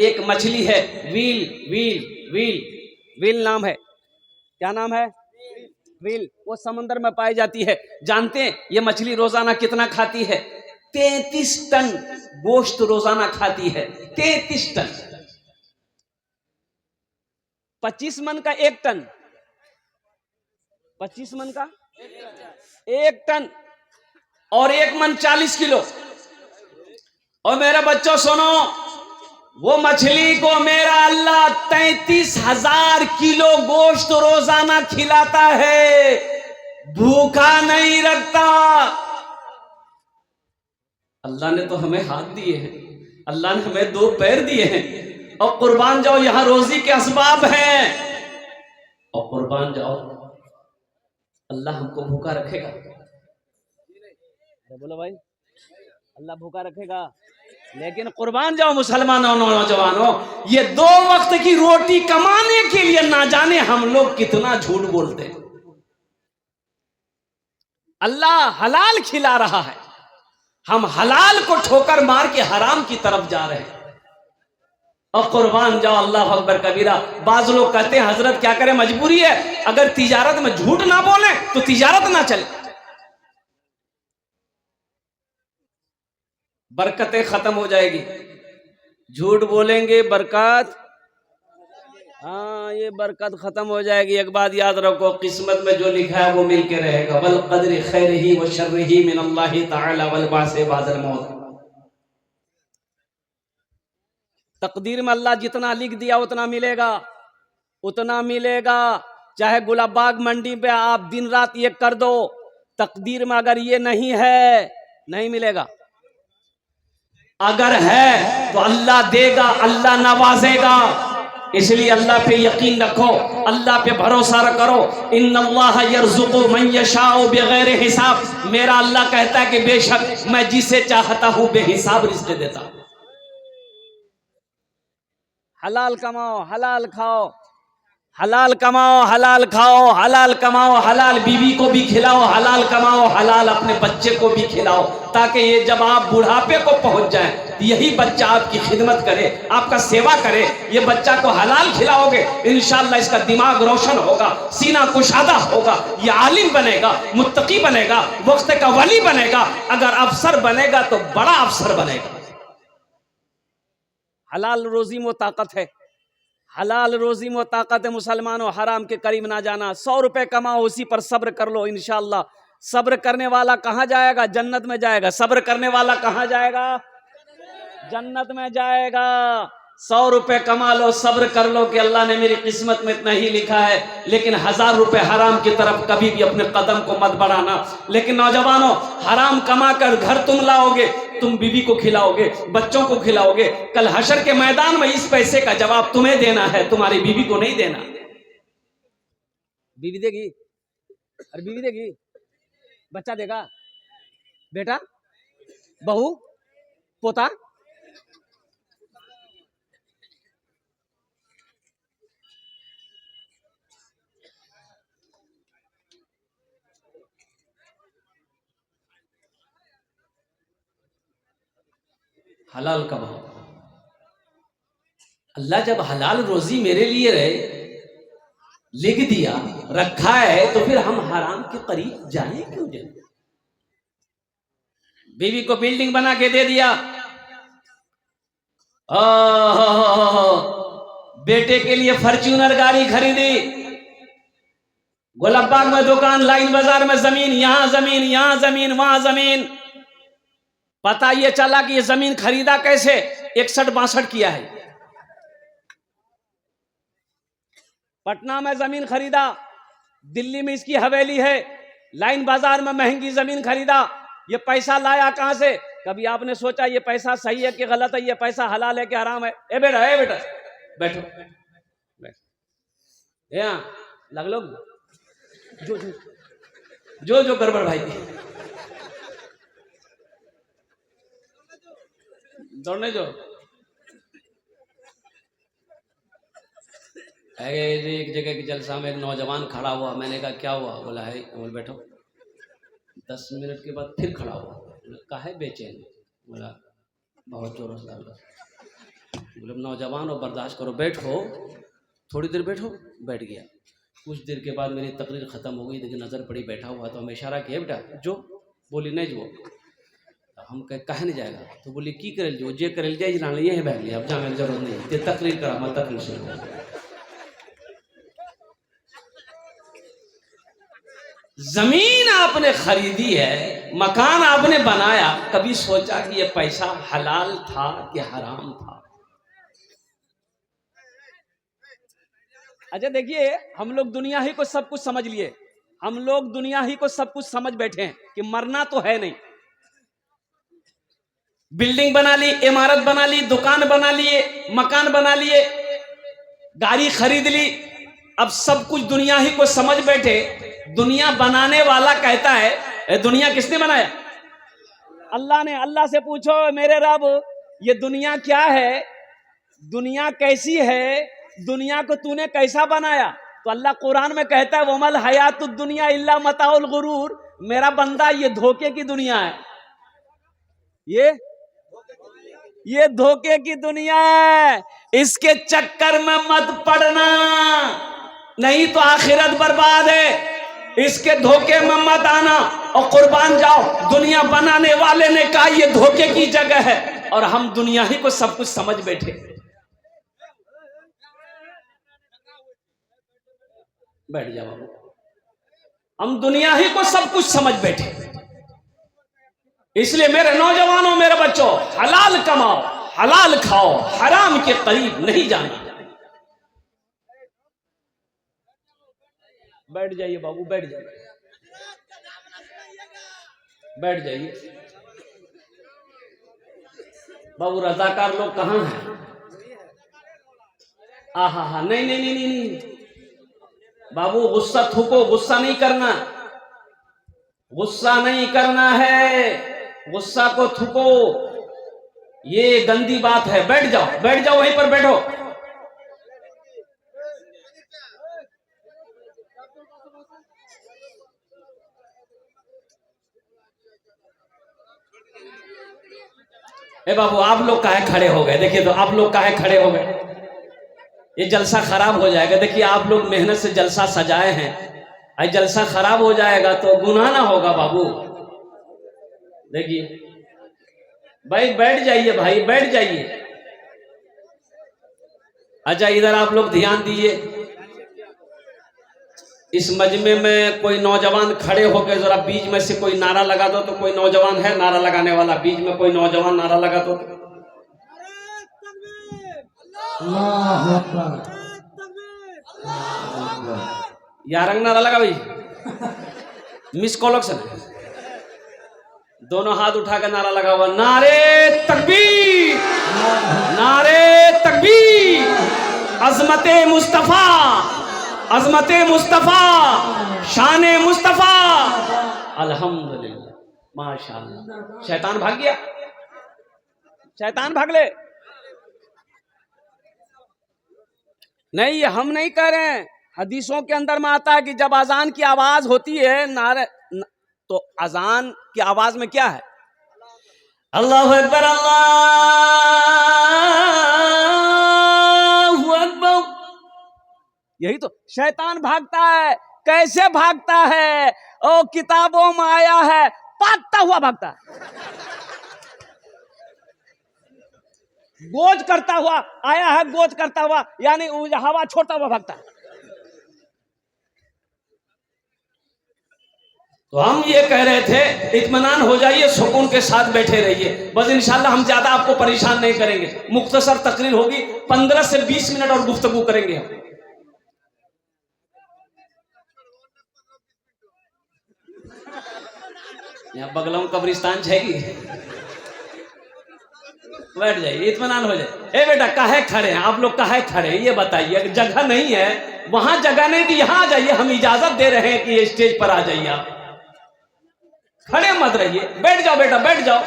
एक मछली है व्हील, व्हील व्हील व्हील नाम है। क्या नाम है? व्हील। वो समंदर में पाई जाती है। जानते हैं ये मछली रोजाना कितना खाती है? 33 टन गोश्त रोजाना खाती है। 33 टन। 25 मन का 1 टन। 25 मन का 1 टन और 1 मन 40 किलो। और मेरे बच्चों सुनो, वो मछली को मेरा अल्लाह 33,000 किलो गोश्त रोजाना खिलाता है, भूखा नहीं रखता। अल्लाह ने तो हमें हाथ दिए हैं, अल्लाह ने हमें 2 पैर दिए हैं, और कुर्बान जाओ, यहां रोजी के असबाब हैं, और कुर्बान जाओ, अल्लाह हमको भूखा रखेगा? बोलो भाई, अल्लाह भूखा रखेगा? लेकिन कुर्बान जाओ मुसलमानों, नौजवानों, ये 2 वक्त की रोटी कमाने के लिए ना जाने हम लोग कितना झूठ बोलते हैं। अल्लाह हलाल खिला रहा है, हम हलाल को ठोकर मार के हराम की तरफ जा रहे हैं। और कुर्बान जाओ, अल्लाह अकबर कबीरा। बाज लोग कहते हैं हजरत क्या करें, मजबूरी है, अगर तिजारत में झूठ ना बोले तो तिजारत ना चले, बरकतें खत्म हो जाएगी। झूठ बोलेंगे बरकत, हाँ ये बरकत खत्म हो जाएगी। एक बात याद रखो, किस्मत में जो लिखा है वो मिल के रहेगा। वल क़द्रि खैरिही व शर्रिही मिनल्लाहि तआला वल बासे बादल मौत। तकदीर में अल्लाह जितना लिख दिया उतना मिलेगा, उतना मिलेगा। चाहे गुलाबबाग मंडी पे आप दिन रात ये कर दो, तकदीर में अगर ये नहीं है नहीं मिलेगा। अगर है तो अल्लाह देगा, अल्लाह नवाजेगा। इसलिए अल्लाह पे यकीन रखो, अल्लाह पे भरोसा करो। इन्नल्लाह यर्ज़ुक़ु मन यशाउ बिगैर हिसाब। मेरा अल्लाह कहता है कि बेशक मैं जिसे चाहता हूं बेहिसाब रिज़्क़ देता हूं। हलाल कमाओ, हलाल खाओ, हलाल कमाओ, हलाल खाओ, हलाल कमाओ, हलाल बीवी को भी खिलाओ, हलाल कमाओ, हलाल अपने बच्चे को भी खिलाओ, ताकि ये जब आप बुढ़ापे को पहुंच जाए तो यही बच्चा आपकी खिदमत करे, आपका सेवा करे। ये बच्चा को हलाल खिलाओगे, इंशाअल्लाह इसका दिमाग रोशन होगा, सीना कुशादा होगा, ये आलिम बनेगा, मुत्तकी बनेगा, वक्त का वली बनेगा। अगर अफसर बनेगा तो बड़ा अफसर बनेगा। हलाल रोजी में ताकत है, हलाल रोजी में ताकत है। मुसलमानों, हराम के करीब ना जाना। 100 रुपए कमाओ, उसी पर सब्र कर लो, इंशाअल्लाह। सब्र करने वाला कहां जाएगा? जन्नत में जाएगा। सब्र करने वाला कहां जाएगा? जन्नत में जाएगा। 100 रुपए कमा लो, सब्र कर लो कि अल्लाह ने मेरी किस्मत में इतना ही लिखा है, लेकिन 1000 रुपए हराम की तरफ कभी भी अपने कदम को मत बढ़ाना। लेकिन नौजवानों, हराम कमा कर घर तुम लाओगे, तुम बीवी को खिलाओगे, बच्चों को खिलाओगे, कल हशर के मैदान में इस पैसे का जवाब तुम्हें देना है, तुम्हारी बीवी को नहीं देना। बीवी देगी? अरे बीवी देगी, बच्चा देगा, बेटा, बहू, पोता। हलाल कमाओ। अल्लाह जब हलाल रोजी मेरे लिए लिख दिया, रखा है, तो फिर हम हराम के करीब जाए क्यों जाए? बीवी को बिल्डिंग बना के दे दिया, बेटे के लिए फॉर्च्यूनर गाड़ी खरीदी, गुलाबबाग में दुकान, लाइन बाजार में जमीन, यहां जमीन, यहां जमीन, वहां जमीन। पता ये चला कि ये जमीन खरीदा कैसे? 61-62 किया है। पटना में जमीन खरीदा, दिल्ली में इसकी हवेली है, लाइन बाजार में महंगी जमीन खरीदा। ये पैसा लाया कहां से? कभी आपने सोचा ये पैसा सही है कि गलत है, ये पैसा हलाल है कि हराम है? ए बेटा, ए बेटा, बैठो, यहाँ लग लो, जो जो जो जो गड़बड़ भाई की दौड़ने जो। एक जगह की जलसा में एक नौजवान खड़ा हुआ, मैंने कहा क्या हुआ? बोला है, बोल बैठो। 10 मिनट के बाद फिर खड़ा हुआ, काहे बेचैन? बोला बहुत जोरों से दर्द। बोले नौजवान हो, बर्दाश्त करो, बैठो, थोड़ी देर बैठो। बैठ गया। कुछ देर के बाद मेरी तकरीर ख़त्म हो गई, देखिए नज़र पड़ी बैठा हुआ, तो हमें इशारा किया, बेटा जो। बोली नहीं जो। हम कहे नहीं जाएगा, तो बोली की करे जो जे करे जाए जना यही बैठ लिया, अब जाने की जरूरत नहीं, ते तकरीर करा, मैं तकरीर सुन। जमीन आपने खरीदी है, मकान आपने बनाया, कभी सोचा कि ये पैसा हलाल था कि हराम था? अच्छा देखिए, हम लोग दुनिया ही को सब कुछ समझ लिए, हम लोग दुनिया ही को सब कुछ समझ बैठे हैं कि मरना तो है नहीं। बिल्डिंग बना ली, इमारत बना ली, दुकान बना लिए, मकान बना लिए, गाड़ी खरीद ली, अब सब कुछ दुनिया ही को समझ बैठे। दुनिया बनाने वाला कहता है दुनिया किसने बनाया? अल्लाह ने। अल्लाह से पूछो मेरे रब ये दुनिया क्या है, दुनिया कैसी है, दुनिया को तूने कैसा बनाया? तो अल्लाह कुरान में कहता है वमल हयातुद दुनिया इल्ला मताउल गुरूर, मेरा बंदा ये धोखे की दुनिया है, ये धोखे की दुनिया है, इसके चक्कर में मत पड़ना, नहीं तो आखिरत बर्बाद है। इसके धोखे में मत आना और कुर्बान जाओ। दुनिया बनाने वाले ने कहा ये धोखे की जगह है, और हम दुनिया ही को सब कुछ समझ बैठे। बैठ जाओ बाबू, हम दुनिया ही को सब कुछ समझ बैठे। इसलिए मेरे नौजवानों, मेरे बच्चों, हलाल कमाओ, हलाल खाओ, हराम के करीब नहीं जाना। बैठ जाइए बाबू, बैठ जाइए, बैठ जाइए। बाबू रजाकार लोग कहाँ हैं? आहा, नहीं नहीं नहीं नहीं नहीं बाबू, गुस्सा थूको, गुस्सा नहीं करना, गुस्सा नहीं करना है, गुस्सा को थूको, ये गंदी बात है। बैठ जाओ, बैठ जाओ, वहीं पर बैठो। ए बाबू, आप लोग काहे खड़े हो गए? देखिए तो आप लोग काहे खड़े हो गए? ये जलसा खराब हो जाएगा। देखिए आप लोग मेहनत से जलसा सजाए हैं, आज जलसा खराब हो जाएगा तो गुनाह ना होगा बाबू। देखिए भाई, बैठ जाइए भाई, बैठ जाइए। अच्छा इधर आप लोग ध्यान दीजिए, इस मजमे में कोई नौजवान खड़े होकर जरा बीच में से कोई नारा लगा दो। तो कोई नौजवान है नारा लगाने वाला? बीच में कोई नौजवान नारा लगा दो। यारंग नारा लगा भाई, मिस कॉलोक्सन दोनों हाथ उठा कर नारा लगा हुआ, नारे तकबीर, नारे तकबीर, अजमते मुस्तफा, अजमते मुस्तफा, शाने मुस्तफा, अल्हम्दुलिल्लाह, माशाअल्लाह। शैतान भाग गया, शैतान भाग ले। नहीं, ये हम नहीं कह रहे हैं, हदीसों के अंदर में आता है कि जब अजान की आवाज होती है नारे, तो अजान की आवाज में क्या है? अल्लाहु अकबर, अल्लाहु अकबर। यही तो शैतान भागता है। कैसे भागता है? ओ किताबों में आया है, भागता हुआ भागता है, गोज करता हुआ आया है, गोज करता हुआ यानी हवा छोड़ता हुआ भागता है। तो हम ये कह रहे थे इत्मीनान हो जाइए, सुकून के साथ बैठे रहिए, बस इंशाल्लाह हम ज्यादा आपको परेशान नहीं करेंगे। मुख्तसर तकरीर होगी, 15 से 20 मिनट और गुफ्तगू करेंगे हम। यहाँ बगलों कब्रिस्तान छेगी, बैठ जाइए, इत्मीनान हो जाए। ए बेटा काहे खड़े हैं आप लोग, काहे खड़े हैं ये बताइए? जगह नहीं है, वहां जगह नहीं थी, यहाँ आ जाइए, हम इजाजत दे रहे हैं कि ये स्टेज पर आ जाइए। आप खड़े मत रहिए, बैठ जाओ बेटा, बैठ जाओ।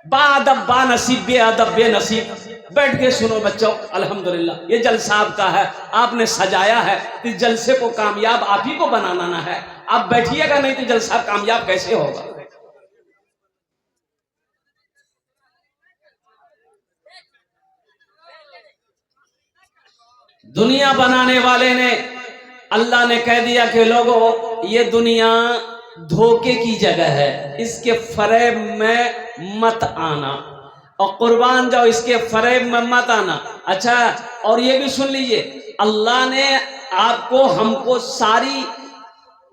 बाअदब बानसीब, बेअदब बेनसीब, बैठ के सुनो बच्चों। अल्हम्दुलिल्लाह ये जलसा आपका है, आपने सजाया है, इस जलसे को कामयाब आप ही को बनाना ना है। आप बैठिएगा नहीं तो जलसा कामयाब कैसे होगा? दुनिया बनाने वाले ने, अल्लाह ने कह दिया कि लोगों ये दुनिया धोखे की जगह है, इसके फरेब में मत आना और कुर्बान जाओ, इसके फरेब में मत आना। अच्छा, और ये भी सुन लीजिए, अल्लाह ने आपको हमको सारी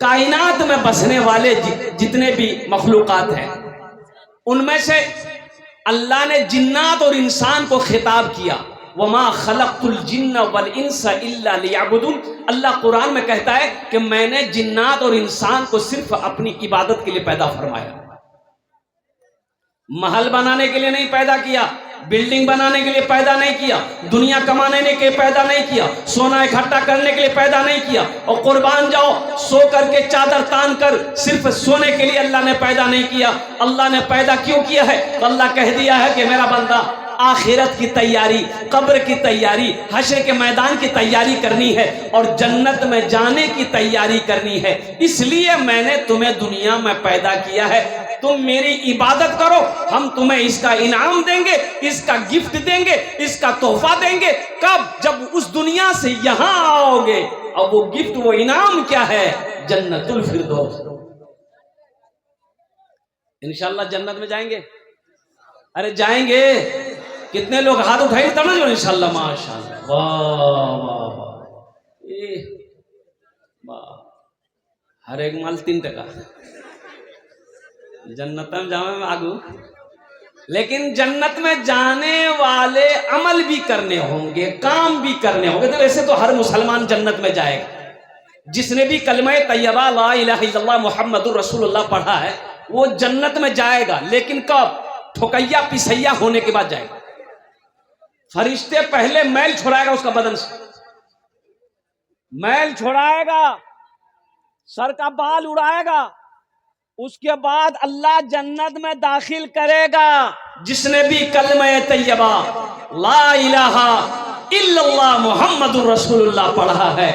कायनात में बसने वाले जितने भी मखलूकात हैं उनमें से अल्लाह ने जिन्नात और इंसान को खिताब किया, वमा खलक़तुल जिन्न वल इंसा इल्ला लियअबुदून। अल्लाह कुरान में कहता है कि मैंने जिन्नात और इंसान को सिर्फ अपनी इबादत के लिए पैदा फरमाया। महल बनाने के लिए नहीं पैदा किया, बिल्डिंग बनाने के लिए पैदा नहीं किया, दुनिया कमाने के लिए पैदा नहीं किया, सोना इकट्ठा करने के लिए पैदा नहीं किया, और कुर्बान जाओ सो करके चादर तान कर सिर्फ सोने के लिए अल्लाह ने पैदा नहीं किया। अल्लाह ने पैदा क्यों किया है? तो अल्लाह कह दिया है कि मेरा बंदा आखिरत की तैयारी, कब्र की तैयारी, हश्र के मैदान की तैयारी करनी है और जन्नत में जाने की तैयारी करनी है, इसलिए मैंने तुम्हें दुनिया में पैदा किया है। तुम मेरी इबादत करो, हम तुम्हें इसका इनाम देंगे, इसका गिफ्ट देंगे, इसका तोहफा देंगे। कब? जब उस दुनिया से यहां आओगे। और वो गिफ्ट, वो इनाम क्या है? जन्नतुल फिरदौस। इंशाअल्लाह जन्नत में जाएंगे। अरे जाएंगे। कितने लोग हाथ उठाएंगे तब ना जो इंशाअल्लाह। माशाअल्लाह, वाह वाह वाह। हर एक माल 3 टका जन्नत में जावे में आगू। लेकिन जन्नत में जाने वाले अमल भी करने होंगे, काम भी करने होंगे। तो वैसे तो हर मुसलमान जन्नत में जाएगा। जिसने भी कलमा तैयबा ला इलाहा इल्लल्लाह मुहम्मदुर रसूलुल्लाह पढ़ा है वो जन्नत में जाएगा। लेकिन कब? ठोकैया पिसैया होने के बाद जाएगा। फरिश्ते पहले मैल छोड़ाएगा उसका बदन से, मैल छोड़ाएगा, सर का बाल उड़ाएगा, उसके बाद अल्लाह जन्नत में दाखिल करेगा जिसने भी कलमा तैयबा ला इलाहा इल्लल्लाह मुहम्मदुर रसूलुल्लाह पढ़ा है।